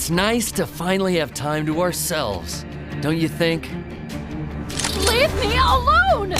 It's nice to finally have time to ourselves, don't you think? Leave me alone!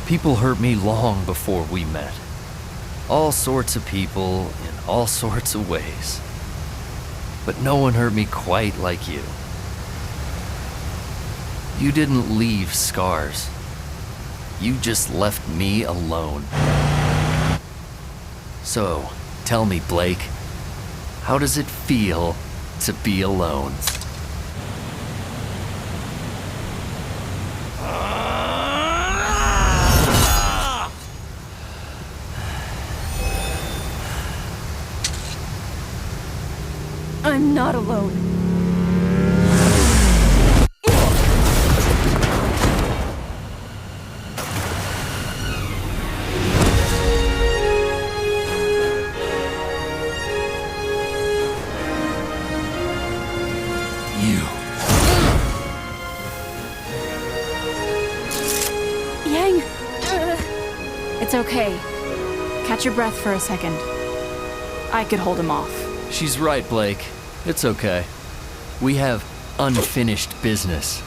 People hurt me long before we met. All sorts of people in all sorts of ways. But no one hurt me quite like you. You didn't leave scars. You just left me alone. So, tell me, Blake, how does it feel to be alone? I'm not alone. You. Yang! It's okay. Catch your breath for a second. I could hold him off. She's right, Blake. It's okay. We have unfinished business.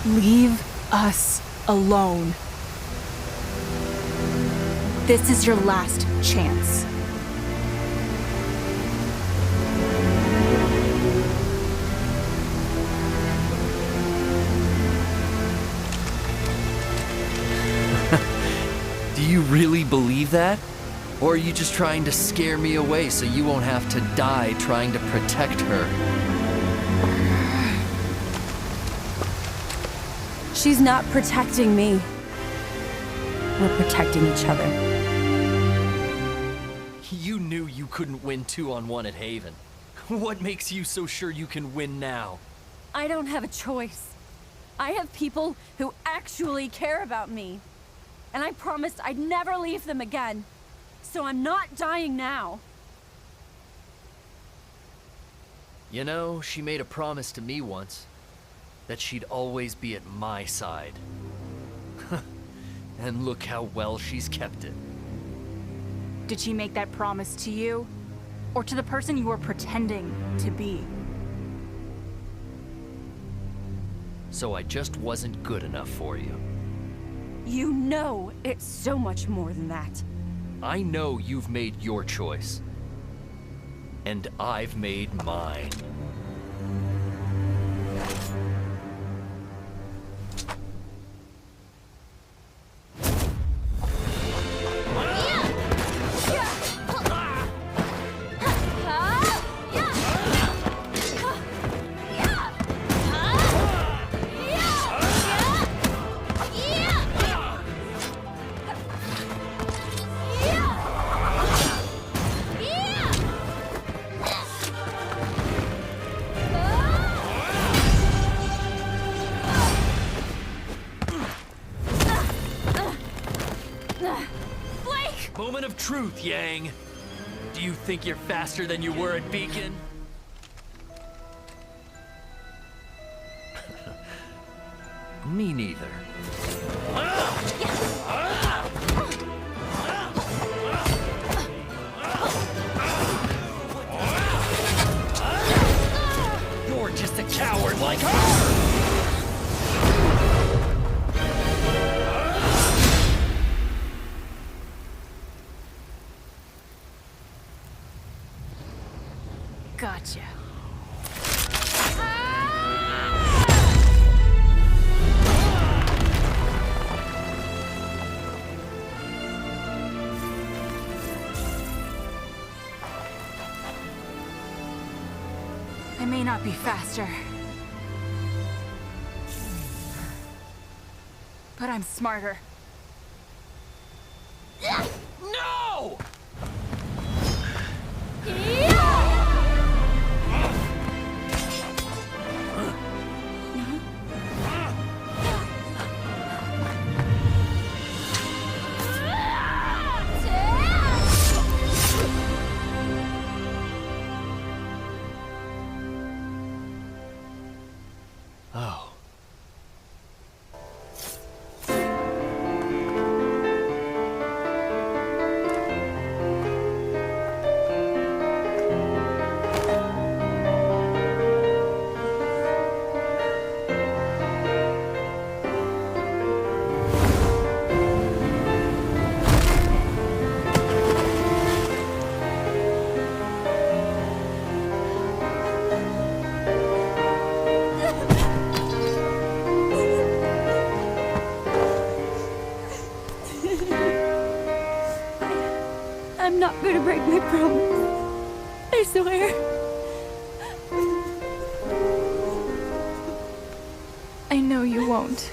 Leave us alone. This is your last chance. Do you really believe that? Or are you just trying to scare me away so you won't have to die trying to protect her? She's not protecting me. We're protecting each other. You knew you couldn't win 2-on-1 at Haven. What makes you so sure you can win now? I don't have a choice. I have people who actually care about me. And I promised I'd never leave them again. So I'm not dying now. You know, she made a promise to me once. That she'd always be at my side. And look how well she's kept it. Did she make that promise to you? Or to the person you were pretending to be? So I just wasn't good enough for you. You know it's so much more than that. I know you've made your choice. And I've made mine. Moment of truth, Yang. Do you think you're faster than you were at Beacon? Me neither. You're just a coward like her! Gotcha. I may not be faster, but I'm smarter. No! Oh. I'm not gonna break my promise. I swear. I know you won't.